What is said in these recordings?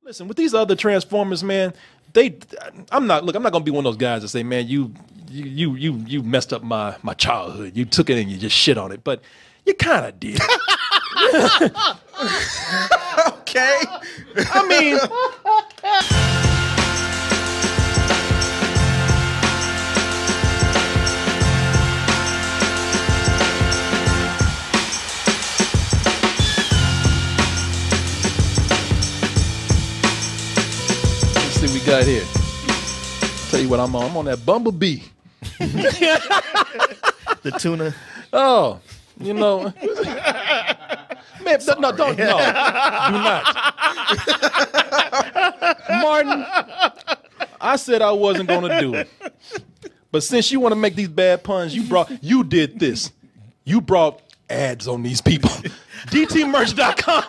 Listen, with these other Transformers, man, I'm not gonna be one of those guys that say, man, you messed up my childhood. You took it and you just shit on it, but you kind of did. Okay. I mean. Let's see what we got here. Tell you what I'm on. I'm on that Bumblebee. The tuna. Oh, you know. Man, no, do not. Martin, I said I wasn't going to do it. But since you want to make these bad puns, you did this. You brought ads on these people. DTmerch.com.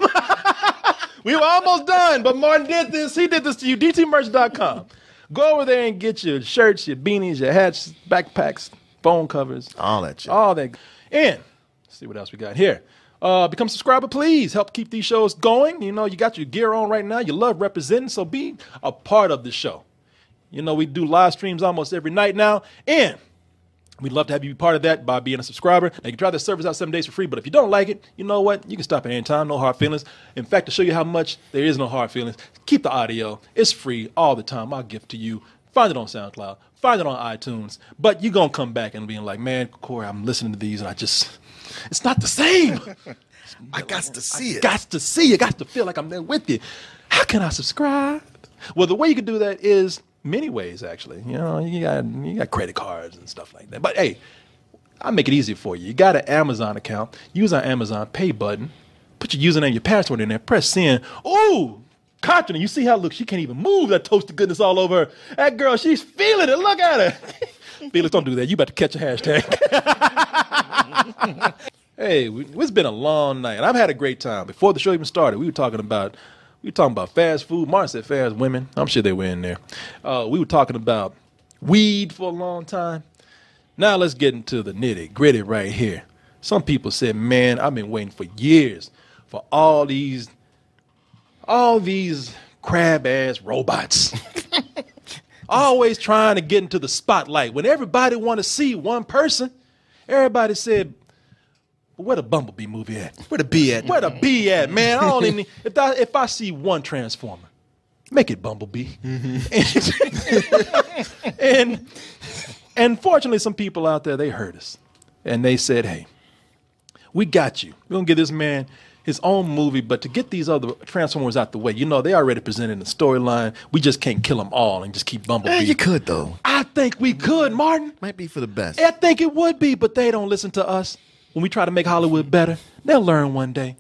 We were almost done, but Martin did this. He did this to you. DTmerch.com. Go over there and get your shirts, your beanies, your hats, backpacks, phone covers. All that shit. All that. And let's see what else we got here. Become a subscriber, please. Help keep these shows going. You know, you got your gear on right now. You love representing, so be a part of the show. You know, we do live streams almost every night now, and we'd love to have you be part of that by being a subscriber. Now, you can try the service out 7 days for free, but if you don't like it, you know what? You can stop at any time. No hard feelings. In fact, to show you how much there is no hard feelings, keep the audio. It's free all the time. I'll gift to you. Find it on SoundCloud. Find it on iTunes. But you're going to come back and being like, man, Corey, I'm listening to these, and it's not the same. I got to see it. Got to see it. Got to feel like I'm there with you. How can I subscribe? Well, the way you can do that is many ways, actually. You know, you got credit cards and stuff like that. But hey, I'll make it easy for you. You got an Amazon account. Use our Amazon Pay button. Put your username, your password in there. Press send. Ooh, Contra, you see how look? She can't even move. That toasted goodness all over her. That girl, she's feeling it. Look at her. Felix, don't do that. You about to catch a hashtag. Hey, it's been a long night, and I've had a great time. Before the show even started, we were talking about fast food. Martin said fast women. I'm sure they were in there. We were talking about weed for a long time. Now let's get into the nitty gritty right here. Some people said, man, I've been waiting for years for all these crab ass robots. Always trying to get into the spotlight. When everybody want to see one person, everybody said, where the Bumblebee movie at? Where the bee at? Where the bee at, man? I don't even. If I see one Transformer, make it Bumblebee. Mm-hmm. and fortunately, some people out there, they heard us, and they said, "Hey, we got you. We're gonna give this man his own movie, but to get these other Transformers out the way, you know, they already presented the storyline. We just can't kill them all and just keep Bumblebee." You could though. I think we could, Martin. Might be for the best. I think it would be, but they don't listen to us. When we try to make Hollywood better, they'll learn one day.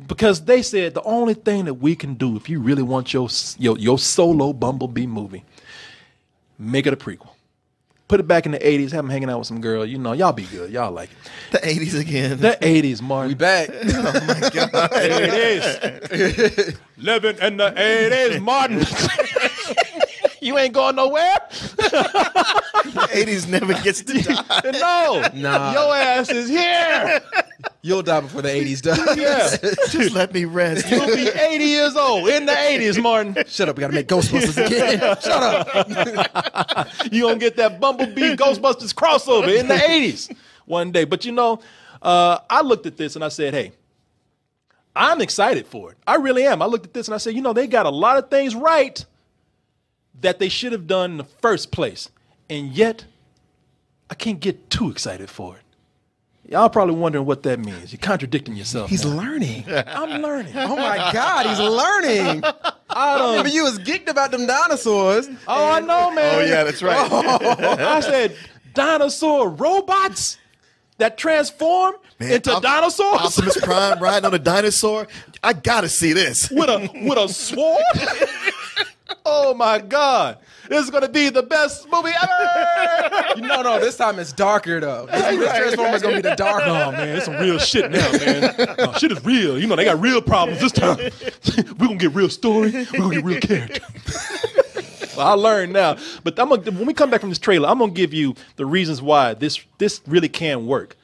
Because they said the only thing that we can do if you really want your solo Bumblebee movie, make it a prequel. Put it back in the 80s, have him hanging out with some girl. You know, y'all be good. Y'all like it. The 80s again. The 80s, Martin. We back. Oh, my God. There it is. Living in the 80s, Martin. You ain't going nowhere? The 80s never gets to die. No. Nah. Your ass is here. You'll die before the 80s does. Yeah. Just let me rest. You'll be 80 years old in the 80s, Martin. Shut up. We got to make Ghostbusters again. Shut up. You're going to get that Bumblebee Ghostbusters crossover in the 80s one day. But, you know, I looked at this and I said, hey, I'm excited for it. I really am. I looked at this and I said, you know, they got a lot of things right that they should have done in the first place. And yet, I can't get too excited for it. Y'all probably wondering what that means. You're contradicting yourself. He's now. learning. I'm learning. Oh, my God. He's learning. I remember you was geeked about them dinosaurs. Oh, I know, man. Oh, yeah, that's right. I said, dinosaur robots that transform into dinosaurs? Optimus Prime riding on a dinosaur? I got to see this. With a sword? Oh, my God. This is going to be the best movie ever. No, this time it's darker, though. This Transformer's going to be the dark. Oh, man, it's some real shit now, man. No, shit is real. You know, they got real problems this time. We're going to get real story. We're going to get real character. Well, I learned now. But when we come back from this trailer, I'm going to give you the reasons why this really can work.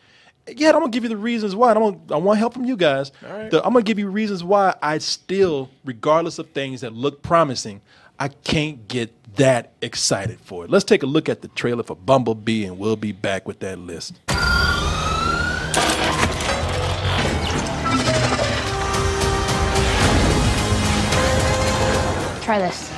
Yeah, I'm gonna give you the reasons why. I want help from you guys. All right. I'm gonna give you reasons why I still, regardless of things that look promising, I can't get that excited for it. Let's take a look at the trailer for Bumblebee, and we'll be back with that list. Try this.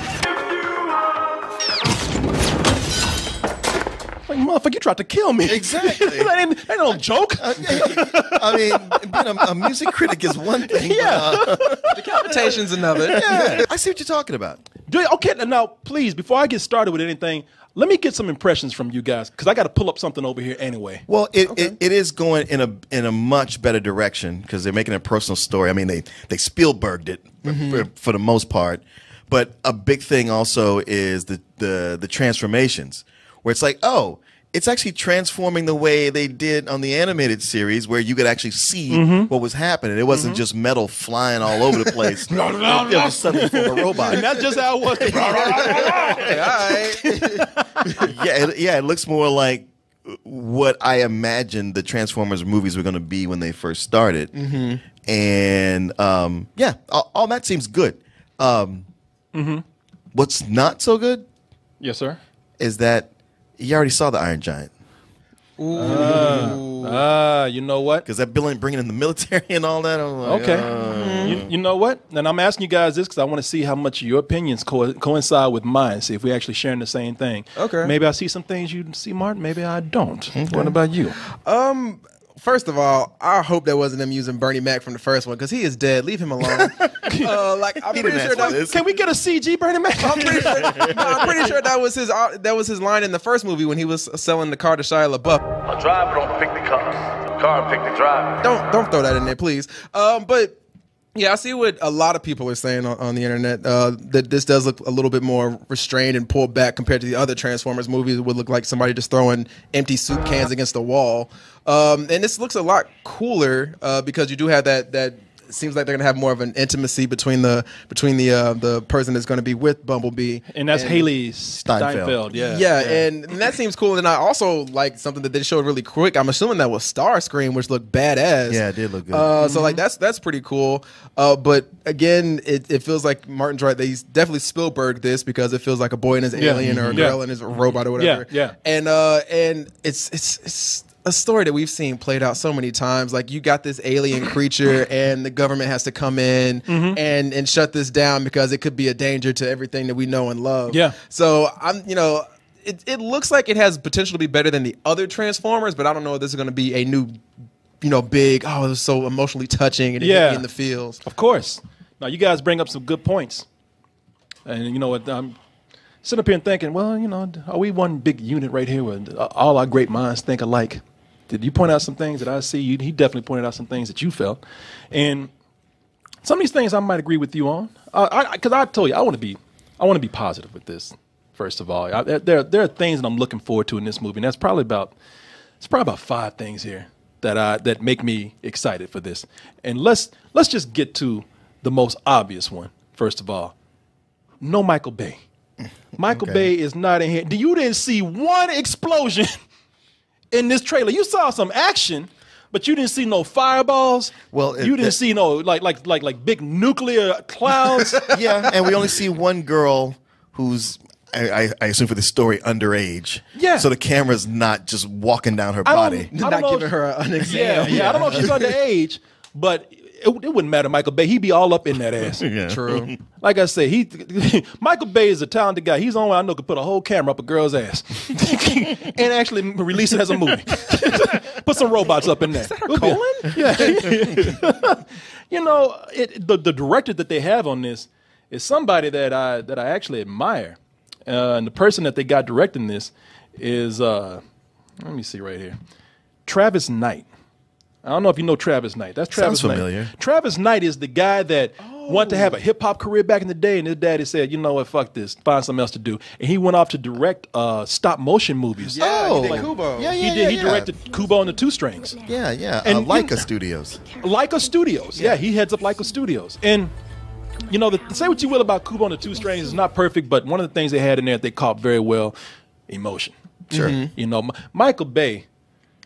Like, motherfucker, you tried to kill me. Exactly. that ain't no joke. I mean, being a music critic is one thing. Yeah. Decapitation's another. Yeah, I see what you're talking about. Okay, now, please, before I get started with anything, let me get some impressions from you guys, because I got to pull up something over here anyway. Well, it is going in a much better direction because they're making a personal story. I mean, they Spielberged it for the most part, but a big thing also is the transformations, where it's like, oh, it's actually transforming the way they did on the animated series, where you could actually see what was happening. It wasn't just metal flying all over the place. It was suddenly from a robot. And that's just how it was. It looks more like what I imagined the Transformers movies were going to be when they first started. And all that seems good. What's not so good Yes, sir. is that you already saw the Iron Giant. You know what? Because that Bill bringing in the military and all that. I'm like, Okay. You know what? And I'm asking you guys this because I want to see how much your opinions coincide with mine. See if we're actually sharing the same thing. Okay. Maybe I see some things you see, Martin. Maybe I don't. What about you? First of all, I hope that wasn't them using Bernie Mac from the first one because he is dead. Leave him alone. I'm pretty sure Can we get a CG Bernie Mac? I'm pretty sure that was his line in the first movie when he was selling the car to Shia LaBeouf. A driver don't pick the car. The car pick the driver. Don't throw that in there, please. But yeah, I see what a lot of people are saying on the internet, that this does look a little bit more restrained and pulled back compared to the other Transformers movies. It would look like somebody just throwing empty soup cans against the wall. And this looks a lot cooler because you do have that it seems like they're gonna have more of an intimacy between the person that's gonna be with Bumblebee, And that's Haley Steinfeld. Yeah, and that seems cool. And I also like something that they showed really quick. I'm assuming that was Starscream, which looked badass. Yeah, it did look good. So like that's pretty cool. But again, it feels like Martin's right. They definitely Spielberg this because it feels like a boy and his alien or a girl and his robot or whatever. Yeah. And it's a story that we've seen played out so many times. Like, you got this alien creature and the government has to come in and shut this down because it could be a danger to everything that we know and love. Yeah. So it looks like it has potential to be better than the other Transformers, but I don't know if this is going to be a new, big, it was so emotionally touching and it hit me in the feels. Of course. Now, you guys bring up some good points. And you know what? I'm sitting up here and thinking, well, are we one big unit right here where all our great minds think alike? Did you point out some things that I see? He definitely pointed out some things that you felt. And some of these things I might agree with you on. Because I told you, I want to be positive with this, first of all. There are things that I'm looking forward to in this movie. And it's probably about 5 things here that make me excited for this. And let's just get to the most obvious one, first of all. No Michael Bay. Michael Bay is not in here. You didn't see one explosion in this trailer. You saw some action, but you didn't see no fireballs. Well, you didn't see no like big nuclear clouds. Yeah, and we only see one girl who's, I assume for the story, underage. Yeah. So the camera's not just walking down her body. Not giving her an exam. Yeah. I don't know if she's underage, but it wouldn't matter. Michael Bay, he'd be all up in that ass. Yeah. True. Like I said, Michael Bay is a talented guy. He's the only one I know could put a whole camera up a girl's ass and actually release it as a movie. Put some robots up in there. Is that her colon? Yeah. The director that they have on this is somebody that I actually admire, and the person that they got directing this is let me see right here, Travis Knight. I don't know if you know Travis Knight. That's Travis Sounds Knight. familiar. Travis Knight is the guy that wanted to have a hip-hop career back in the day, and his daddy said, you know what, fuck this, find something else to do. And he went off to direct stop-motion movies. Yeah, he did Kubo. Yeah, He directed Kubo and the Two Strings. Yeah. And Leica Studios. Leica Studios. Yeah, he heads up Leica Studios. And, say what you will about Kubo and the Two Strings, it's not perfect, but one of the things they had in there that they caught very well, emotion. Sure. Michael Bay,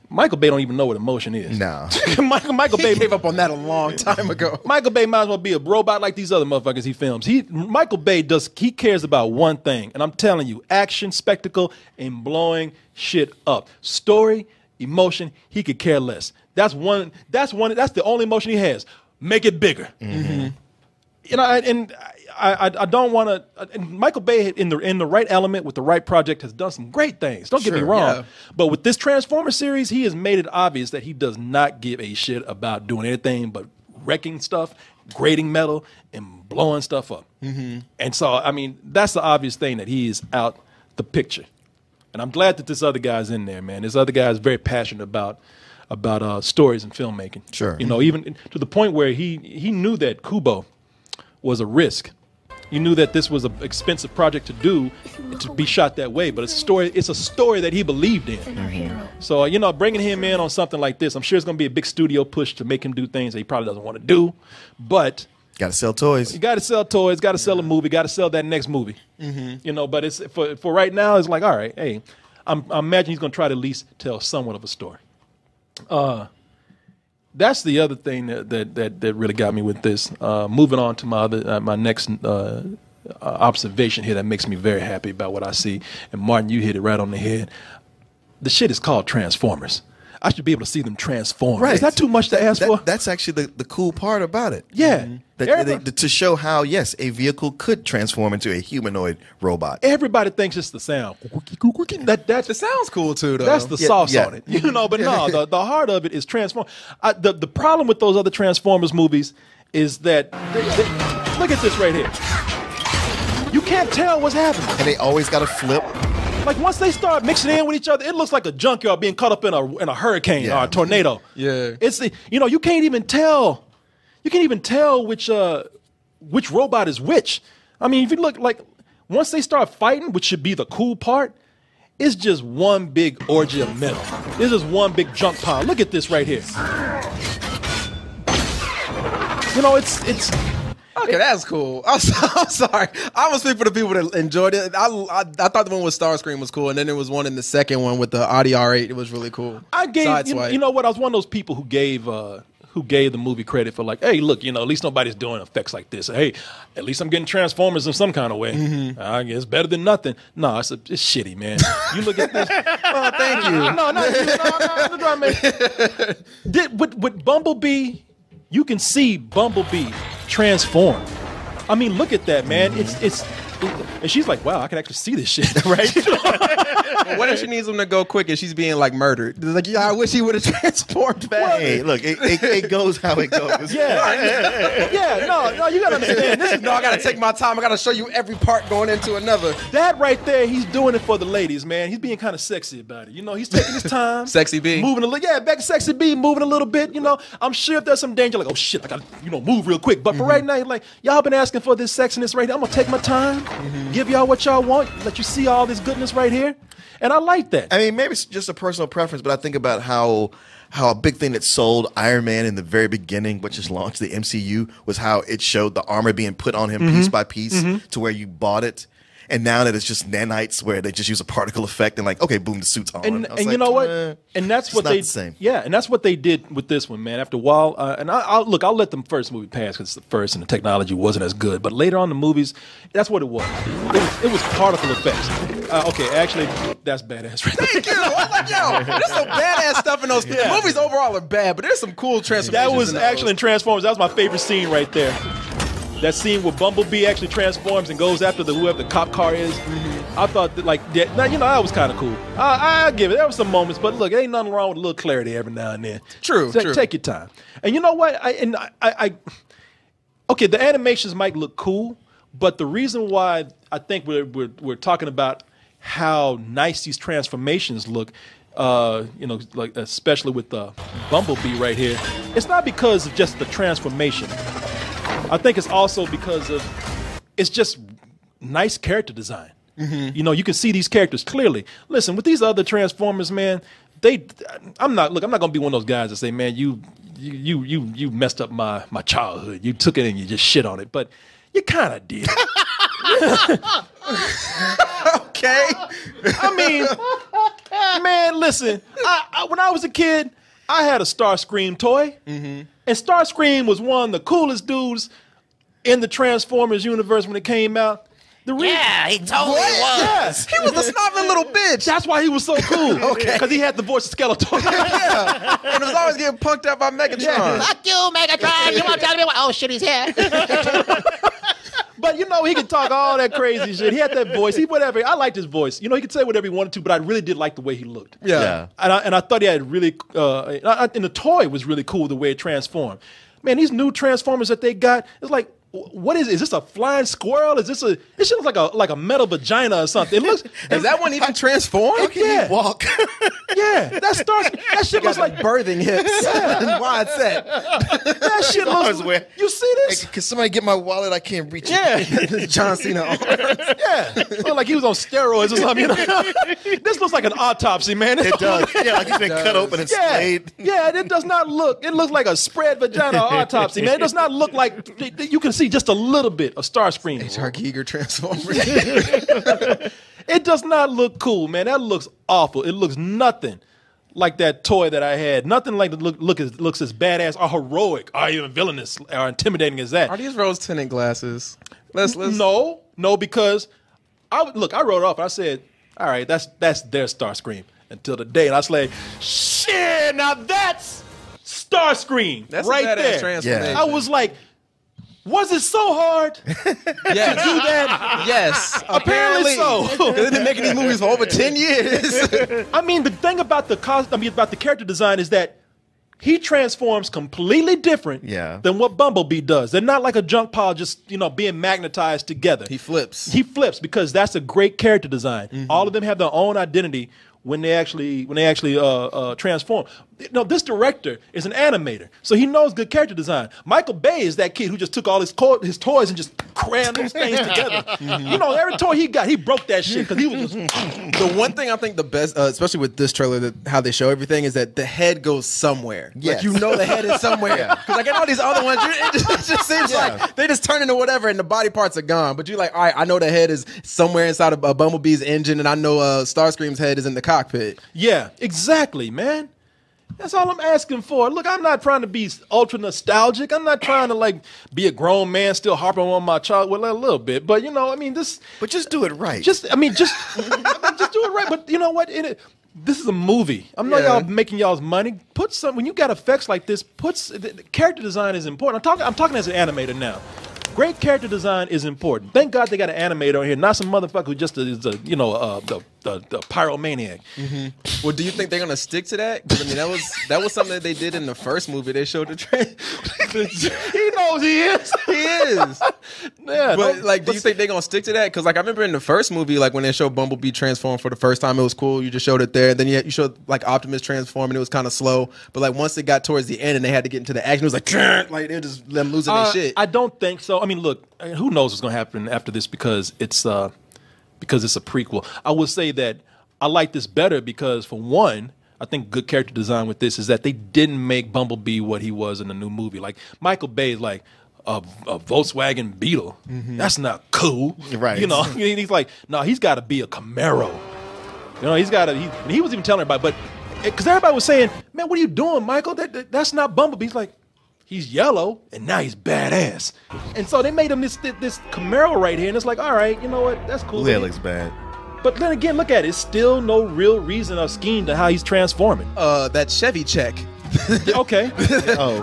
Michael Bay don't even know what emotion is. No. Michael He Bay gave up on that a long time ago. Michael Bay might as well be a robot like these other motherfuckers he films. Michael Bay he cares about one thing, and I'm telling you, action, spectacle, and blowing shit up. Story, emotion, he could care less. That's the only emotion he has. Make it bigger. Mm-hmm. You know, and I don't want to. Michael Bay in the right element with the right project has done some great things. Don't get me wrong, but with this Transformers series, he has made it obvious that he does not give a shit about doing anything but wrecking stuff, grading metal, and blowing stuff up. Mm-hmm. And so, I mean, that's the obvious thing, that he is out the picture. And I'm glad that this other guy's in there, man. This other guy is very passionate about stories and filmmaking. Sure, you know, even to the point where he knew that Kubo was a risk. You knew that this was an expensive project to do, to be shot that way, but it's a story that he believed in. Mm-hmm. So, you know, bringing him in on something like this, I'm sure it's going to be a big studio push to make him do things that he probably doesn't want to do, but got to sell toys. You got to sell toys, got to sell a movie, got to sell that next movie. Mm-hmm. You know, but it's for right now, it's like, all right, hey, I imagine he's going to try to at least tell somewhat of a story. That's the other thing that really got me with this. Moving on to my next observation here that makes me very happy about what I see. And Martin, you hit it right on the head. The shit is called Transformers. I should be able to see them transform. Right. Is that too much to ask for? That's actually the cool part about it. Yeah. To show how, yes, a vehicle could transform into a humanoid robot. Everybody thinks it's the sound. That sounds cool too, though. That's the sauce on it. You know, but no, the heart of it is transform. The problem with those other Transformers movies is that look at this right here. You can't tell what's happening. And they always got to flip. Like once they start mixing in with each other, it looks like a junkyard being caught up in a hurricane or a tornado. Yeah, it's you can't even tell. You can't even tell which robot is which. I mean, if you look, like once they start fighting, which should be the cool part, it's just one big orgy of metal. It's just one big junk pile. Look at this right here. You know, it's. Okay, that's cool. I'm sorry. I was speaking for the people that enjoyed it. I thought the one with Starscream was cool, and then there was one in the second one with the Audi R8. It was really cool. I gave you know what? I was one of those people who gave the movie credit for, like, hey, look, you know, at least nobody's doing effects like this. Hey, at least I'm getting Transformers in some kind of way. Mm-hmm. I guess better than nothing. No, it's shitty, man. You look at this. Oh, thank you. No. With Bumblebee, you can see Bumblebee transform. I mean, look at that, man. And she's like, wow, I can actually see this shit, right? Well, what if she needs him to go quick and she's being like murdered? Like, yeah, I wish he would have transformed back. Well, hey, look, it goes how it goes. No, you gotta understand. I gotta take my time. I gotta show you every part going into another. That right there, he's doing it for the ladies, man. He's being kind of sexy about it. You know, he's taking his time. Sexy B. Moving a little, back to Sexy B, moving a little bit. You know, I'm sure if there's some danger, like, oh shit, I gotta, move real quick. But for right now, like, y'all been asking for this sexiness right here. I'm gonna take my time, give y'all what y'all want, let you see all this goodness right here. And I like that. I mean, maybe it's just a personal preference, but I think about how a big thing that sold Iron Man in the very beginning, which just launched the MCU, was how it showed the armor being put on him piece by piece to where you bought it. And now that it's just nanites where they just use a particle effect and like, okay, boom, the suit's on. And you know what? And that's what they same. Yeah, and that's what they did with this one, man. After a while, and I'll let the first movie pass because it's the first and the technology wasn't as good. But later on in the movies, that's what it was. It was particle effects. Okay, actually, that's badass right there. Thank you. I was like, yo, there's some badass stuff in those. The movies overall are bad, but there's some cool transformations. That was actually in Transformers. That was my favorite scene right there. That scene where Bumblebee actually transforms and goes after whoever the cop car is. I thought that, that was kind of cool. I give it. There were some moments, but look, ain't nothing wrong with a little clarity every now and then. True. Take your time. And you know what? Okay, the animations might look cool, but the reason why I think we're talking about how nice these transformations look, like especially with the Bumblebee right here, it's not because of just the transformation. I think it's also because it's just nice character design. You know, you can see these characters clearly. Listen, with these other Transformers, man, I'm not gonna be one of those guys that say, man, you messed up my childhood. You took it and you just shit on it, but you kind of did. Okay. I mean, man, listen. when I was a kid, I had a Starscream toy, and Starscream was one of the coolest dudes in the Transformers universe when it came out. Yeah, he totally was. Yes. He was a snobbing little bitch. That's why he was so cool. Okay. Because he had the voice of Skeletor. Yeah. And it was always getting punked out by Megatron. Yeah. Fuck you, Megatron. You want to tell me what? Oh, shit, he's here. But, he could talk all that crazy shit. He had that voice. Whatever. I liked his voice. He could say whatever he wanted to, but I really did like the way he looked. Yeah. And I thought he had really, and the toy was really cool the way it transformed. Man, these new Transformers that they got, it's like, what is it? Is this a flying squirrel? It shit looks like a metal vagina or something. It looks. Is that one even transformed? Yeah. Walk. Yeah, that shit looks like birthing hips and wide set. that shit looks. You see this? Hey, can somebody get my wallet? I can't reach it. Yeah, John Cena arms. yeah. Look like he was on steroids or something. This looks like an autopsy, man. It does. Yeah, like he's been cut open and Yeah, splayed. yeah. It does not look. It looks like a spread vagina autopsy, man. It does not look like you can see just a little bit of Starscream. H.R. Giger transformer. It does not look cool, man. That looks awful. It looks nothing like that toy that I had. Nothing like looks as badass or heroic or even villainous or intimidating as that. Are these rose tinted glasses? Let's No, because I wrote it off. I said, all right, that's their Starscream until the day, and I was like, shit, now that's Starscream That's right a badass there. transformation. I was like, was it so hard to do that? Yes. Apparently so. They've been making these movies for over 10 years. I mean, the thing about about the character design is that he transforms completely different than what Bumblebee does. They're not like a junk pile just, being magnetized together. He flips. He flips because that's a great character design. All of them have their own identity when they actually transform. This director is an animator, so he knows good character design. Michael Bay is that kid who just took all his toys and just crammed those things together. Every toy he got, he broke that shit because he was just. The one thing I think the best, especially with this trailer, how they show everything, is that the head goes somewhere. Yes. Like the head is somewhere. Because like in all these other ones, it just seems like they just turn into whatever and the body parts are gone. But you're like, all right, I know the head is somewhere inside of Bumblebee's engine, and I know Starscream's head is in the cockpit. Yeah, exactly, man. That's all I'm asking for. Look, I'm not trying to be ultra nostalgic. I'm not trying to be a grown man still harping on my child a little bit. But this. But just do it right. Just do it right. But you know what? This is a movie. I'm not y'all making y'all's money. When you got effects like this, the character design is important. I'm talking as an animator now. Great character design is important. Thank God they got an animator on here, not some motherfucker who just is the pyromaniac. Well, do you think they're gonna stick to that? 'Cause, I mean, that was something that they did in the first movie. They showed the trailer. He knows he is. He is. Yeah, But do you think they're gonna stick to that? Because I remember in the first movie, when they showed Bumblebee transform for the first time, it was cool. You just showed it there. Then you showed Optimus transform, and it was kind of slow. But once it got towards the end and they had to get into the action, it was like they were just them losing their shit. I don't think so. I mean, look, who knows what's going to happen after this because it's a prequel. I will say that I like this better because, for one, I think good character design with this is that they didn't make Bumblebee what he was in the new movie. Like, Michael Bay is like a Volkswagen Beetle. That's not cool. Right. He's like, no, he's got to be a Camaro. He's got to, and he was even telling everybody, because everybody was saying, man, what are you doing, Michael? That's not Bumblebee. He's like, he's yellow, and now he's badass. And so they made him this Camaro right here, and it's like, all right, you know what? That's cool. That looks bad. But then again, look at it. It's still no real reason or scheme to how he's transforming. That Chevy check. Okay.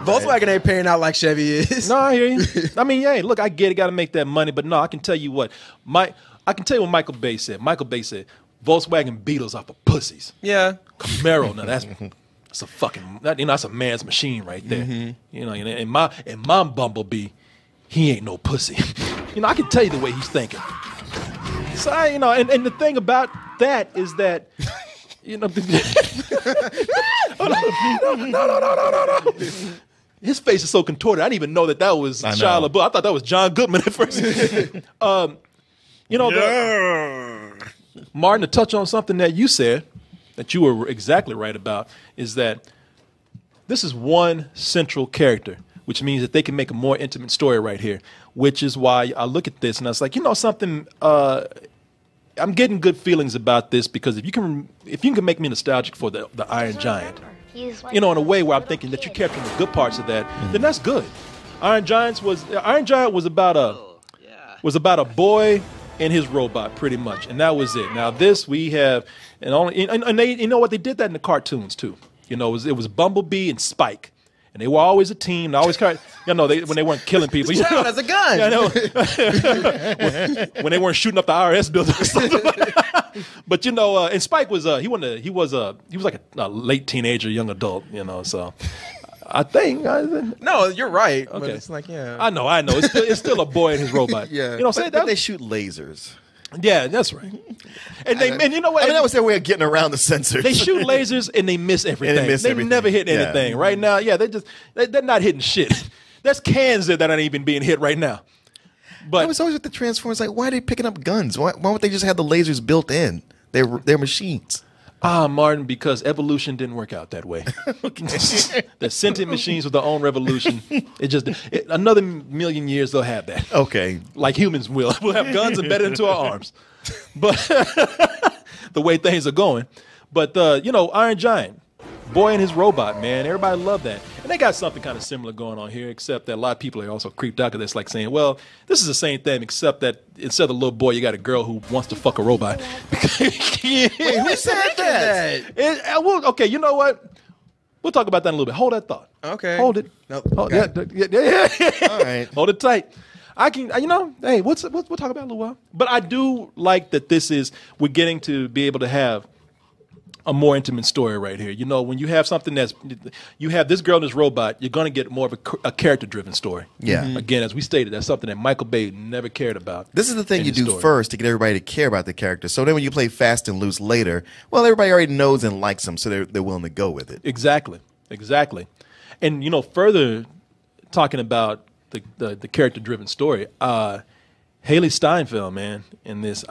Volkswagen ain't paying out like Chevy is. No, I hear you. I mean, yeah, look, I get it. Got to make that money. But no, I can tell you what. I can tell you what Michael Bay said. Michael Bay said, Volkswagen Beetles are for pussies. Yeah. Camaro, now that's a fucking, that's a man's machine right there. And my Bumblebee, he ain't no pussy. I can tell you the way he's thinking. So and the thing about that is that, no. His face is so contorted. I didn't even know that was Shia LaBeouf. I thought that was John Goodman at first. Martin, to touch on something that you said, that you were exactly right about, is that this is one central character, which means that they can make a more intimate story right here, which is why I look at this and I was like, something, I'm getting good feelings about this because if you can make me nostalgic for the Iron Giant, you know, in a way where I'm thinking that you're capturing the good parts of that, then that's good. Iron Giant was about a boy and his robot, pretty much, and that was it. Now this we have, and they, you know what, they did that in the cartoons too. You know, it was Bumblebee and Spike. And they were always a team. They always carried, you know, when they weren't killing people. You know, as a gun. Yeah, I know. when they weren't shooting up the IRS building or something. But you know, and Spike was he was like a late teenager, young adult. You know, so I think no, you're right. Okay. But it's like I know. It's still a boy and his robot. Yeah. You know, But they shoot lasers. Yeah, that's right. And you know what? I mean, that was their way of getting around the censors. They shoot lasers and they miss everything. They never hit anything. Yeah. Right now, yeah, they're not hitting shit. There's cans that aren't even being hit right now. But I was always with the Transformers, like, why are they picking up guns? Why won't they just have the lasers built in? They're machines. Martin, because evolution didn't work out that way. The sentient machines with their own revolution. Another million years they'll have that. Okay. Like humans will. We'll have guns embedded into our arms. But the way things are going. But you know, Iron Giant, boy and his robot, man, everybody loved that. And they got something kind of similar going on here, except that a lot of people are also creeped out because it's like saying, well, this is the same thing, except that instead of a little boy, you got a girl who wants to fuck a robot. Wait, who said that? Okay, you know what? We'll talk about that in a little bit. Hold that thought. Okay. Hold it. Nope. Yeah. All right. Hold it tight. I can, you know, hey, we'll talk about it in a little while. But I do like that we're getting to be able to have a more intimate story right here. You know, when you have something you have this girl and this robot, you're going to get more of a character-driven story. Yeah. Again, as we stated, that's something that Michael Bay never cared about. This is the thing in you his do story. first to get everybody to care about the character. So then when you play fast and loose later, well, everybody already knows and likes them, so they're willing to go with it. Exactly. And, you know, further talking about the character-driven story, Haley Steinfeld, man, in this,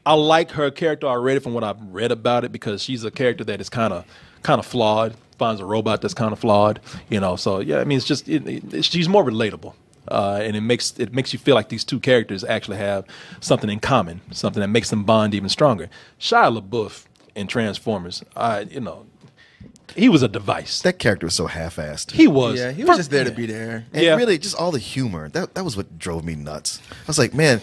I like her character already from what I've read about it because she's a character that is kind of flawed. Finds a robot that's kind of flawed, you know. So yeah, I mean, it's just she's more relatable, and it makes you feel like these two characters actually have something in common, something that makes them bond even stronger. Shia LaBeouf in Transformers, he was a device. That character was so half-assed. He was. Yeah, he was just there to be there. And Yeah. really, just all the humor. That was what drove me nuts. I was like, man,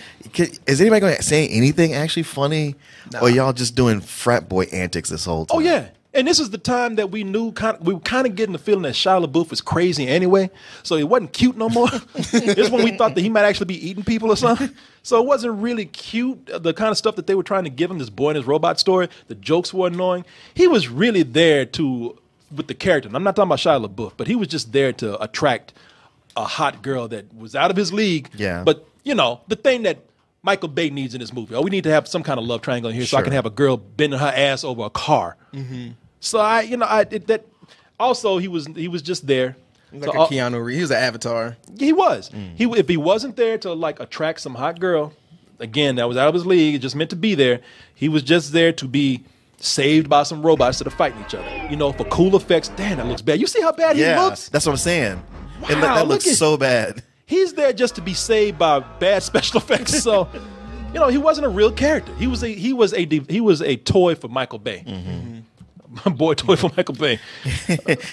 is anybody going to say anything actually funny? Nah. Or y'all just doing frat boy antics this whole time? Oh yeah. And this is the time that we were kind of getting the feeling that Shia LaBeouf was crazy anyway, so he wasn't cute no more. It's when we thought that he might actually be eating people or something. So it wasn't really cute, the kind of stuff that they were trying to give him, this boy and his robot story. The jokes were annoying. He was really there with the character. And I'm not talking about Shia LaBeouf, but he was just there to attract a hot girl that was out of his league. Yeah. But, you know, the thing that Michael Bay needs in this movie. We need to have some kind of love triangle in here so I can have a girl bending her ass over a car. Mm-hmm. So also he was just there. Like a Keanu Reeves. He was an avatar. He was. If he wasn't there to like attract some hot girl, again, that was out of his league, it just meant to be there. He was just there to be saved by some robots that are fighting each other. You know, for cool effects. Damn, that looks bad. You see how bad he looks? That's what I'm saying. Wow, That looks so bad. He's there just to be saved by bad special effects. So, you know, he wasn't a real character. He was a toy for Michael Bay. Mm-hmm. Boy toy for Michael Bay.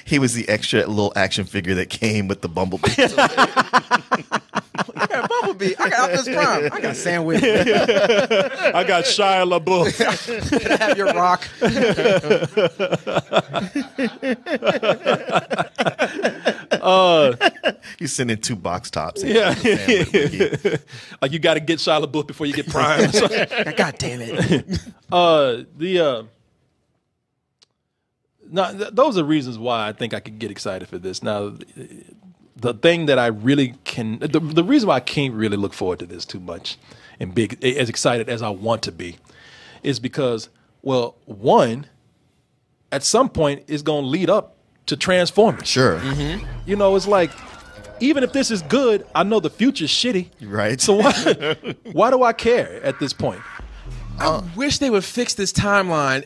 He was the extra little action figure that came with the Bumblebee. I got Bumblebee. I got Optimus Prime. I got Sandwich. I got Shia LaBeouf. Can I have your rock? You send in 2 box tops. Yeah. Like you got to get Shia LaBeouf before you get Prime. God damn it. Now, those are reasons why I think I could get excited for this. Now, the thing that I really the reason why I can't really look forward to this too much and be as excited as I want to be is because, well, one, at some point, it's going to lead up to Transformers. Sure. Mm-hmm. You know, it's like, even if this is good, I know the future's shitty. Right. So why do I care at this point? I wish they would fix this timeline.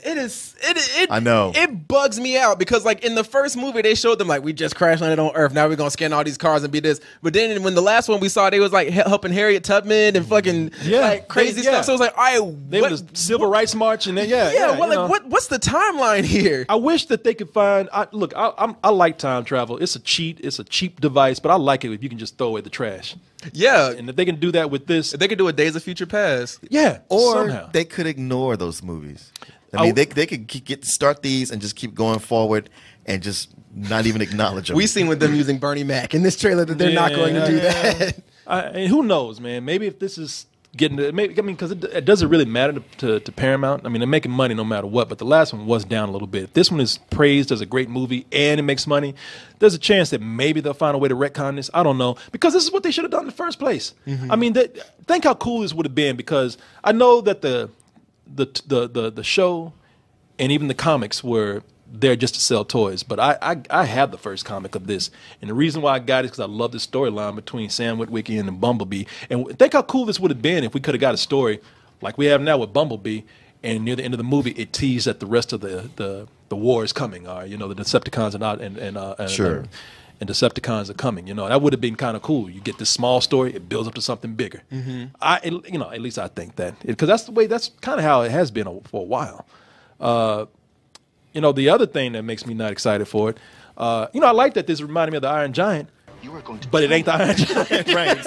I know. It bugs me out because, like, in the first movie, they showed them, like, we just crash landed on Earth. Now we're going to scan all these cars and be this. But then when the last one we saw, they was, like, helping Harriet Tubman and fucking, like, crazy stuff. So it was like, all right. They were the Civil Rights March and then, what's the timeline here? I wish that they could find, I like time travel. It's a cheap device, but I like it if you can just throw away the trash. Yeah. And if they can do that with this. If they could do a Days of Future Past. Yeah. Or somehow. they could ignore those movies. I mean, they could start these and just keep going forward and just not even acknowledge them. We seen with them using Bernie Mac in this trailer that they're not going to do that. And who knows, man? Maybe if this is getting to, because it doesn't really matter to Paramount. I mean, they're making money no matter what, but the last one was down a little bit. If this one is praised as a great movie and it makes money, there's a chance that maybe they'll find a way to retcon this. I don't know, because this is what they should have done in the first place. I mean, think how cool this would have been, because I know that the show and even the comics were there just to sell toys, but I have the first comic of this, and the reason why I got it is because I love the storyline between Sam Witwicky and Bumblebee. And think how cool this would have been if we could have got a story like we have now with Bumblebee, and near the end of the movie it teased that the rest of the war is coming, or the Decepticons are not, and Decepticons are coming. That would have been kind of cool. You get this small story, it builds up to something bigger. At least I think that, because that's kind of how it has been for a while. The other thing that makes me not excited for it, I like that this reminded me of the Iron Giant, but it ain't the Iron Giant. Right.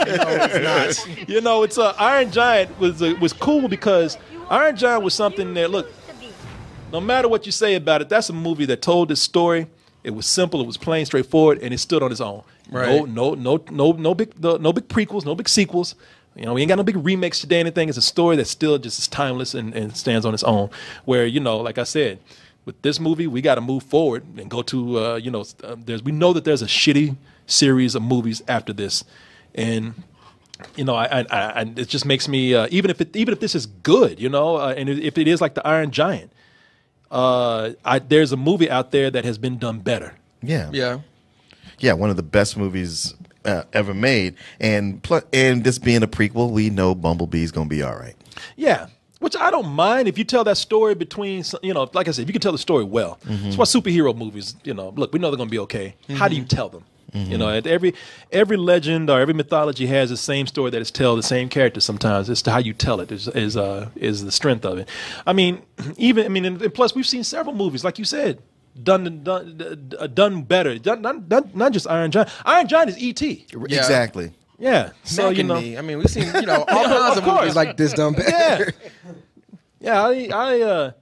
No, it's not. It's Iron Giant was cool because Iron Giant was something that, look, no matter what you say about it, that's a movie that told this story. It was simple, it was plain, straightforward, and it stood on its own. Right. No big prequels, no big sequels. We ain't got no big remakes today. Anything. It's a story that's still just as timeless and stands on its own. Where like I said, with this movie, we got to move forward and go to we know that there's a shitty series of movies after this, and it just makes me even if this is good, and if it is like the Iron Giant, there's a movie out there that has been done better. Yeah. One of the best movies ever made, and this being a prequel, we know Bumblebee's gonna be all right. Yeah. Which I don't mind if you tell that story between, like I said, if you can tell the story well. That's why superhero movies, look, we know they're going to be okay. How do you tell them? Every legend or every mythology has the same story that is told, the same character sometimes. It's to how you tell it is the strength of it. And plus we've seen several movies, like you said, done better. Not just Iron Giant. Iron Giant is E.T. Yeah. Exactly. Yeah, so Mac and Me. I mean, we've seen all kinds of movies like this done better. Yeah. I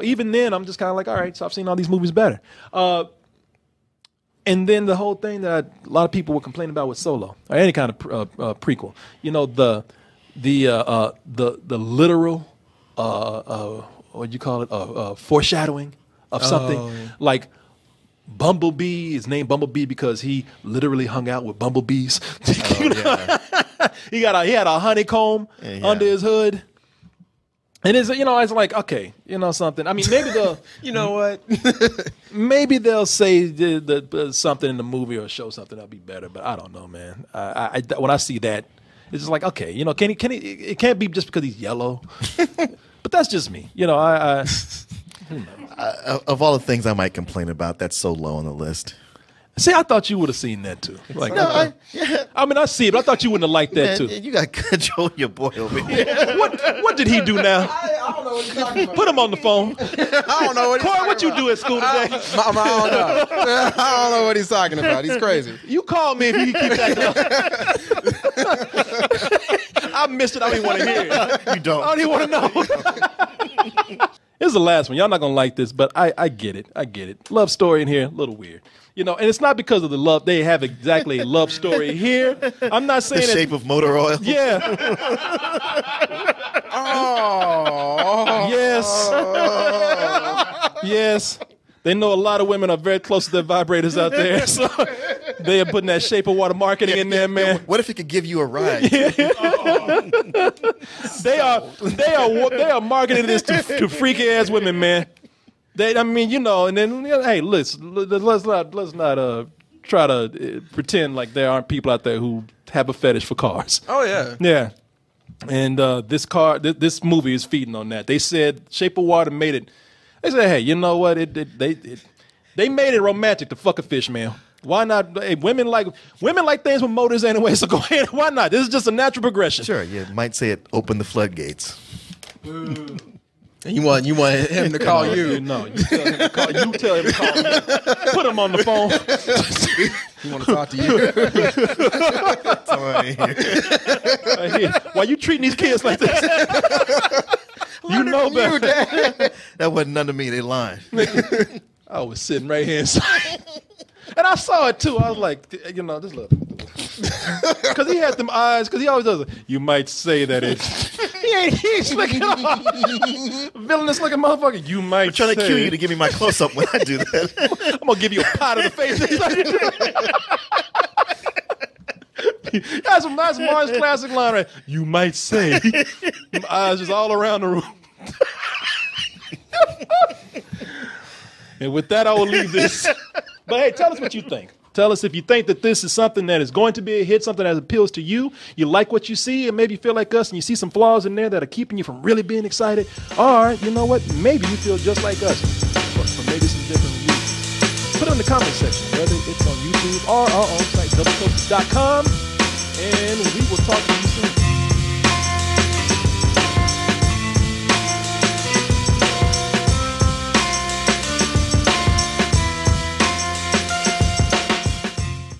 even then I'm just kind of like, all right, so I've seen all these movies better. And then the whole thing that a lot of people were complaining about with Solo or any kind of prequel, the literal what do you call it, foreshadowing of something like. Bumblebee is named Bumblebee because he literally hung out with bumblebees. He had a honeycomb under his hood, and it's like, okay, something. I mean, maybe they'll maybe they'll say something in the movie or show something that'll be better, but I don't know, man. When I see that, it's just like, okay, it can't be just because he's yellow, but that's just me, Of all the things I might complain about, that's so low on the list. See, I thought you would have seen that too. Like, I see it, but I thought you wouldn't have liked that too. You got to control your boy over here. What did he do now? I don't know what he's talking about. Put him on the phone. I don't know what he's Corey, what you do at school today? I don't know. I don't know what he's talking about. He's crazy. You call me if you keep that up. I missed it. I don't even want to hear it. You don't. I don't even want to know. This is the last one. Y'all not gonna like this, but I get it. I get it. Love story in here, a little weird. And it's not because of the love. They have exactly a love story here. I'm not saying the shape of motor oil. Yeah. Oh. Yes. Yes. They know a lot of women are very close to their vibrators out there, so they are putting that shape of water marketing in there, man. What if it could give you a ride? They are marketing this to freaky ass women, man. And then hey, let's not try to pretend like there aren't people out there who have a fetish for cars. Oh yeah. Yeah. And this movie is feeding on that. They said Shape of Water made it. They said, hey, you know what? They made it romantic to fuck a fish, man. Why not? Hey, women like things with motors anyway, so go ahead. Why not? This is just a natural progression. Sure, you might say it opened the floodgates. You want him to call you? No, you tell him to call. You tell him to call me. Put him on the phone. He want to talk to you? Right here. Why you treating these kids like this? You know better. That wasn't none to me. They lying. I was sitting right here inside. And I saw it too. I was like, you know, this look. Because he had them eyes, because he always does it. You might say that he's looking villainous looking motherfucker. You might I'm trying to cue you to give me my close up when I do that. I'm going to give you a pot in the face. That's a nice Mars classic line, right? You might say. Them eyes just all around the room. And with that, I will leave this. But hey, tell us what you think. Tell us if you think that this is something that is going to be a hit, something that appeals to you. You like what you see, and maybe you feel like us, and you see some flaws in there that are keeping you from really being excited. Or, you know what? Maybe you feel just like us, but for maybe some different reasons. Put it in the comment section, whether it's on YouTube or our own site, doublecoast.com. And we will talk to you soon.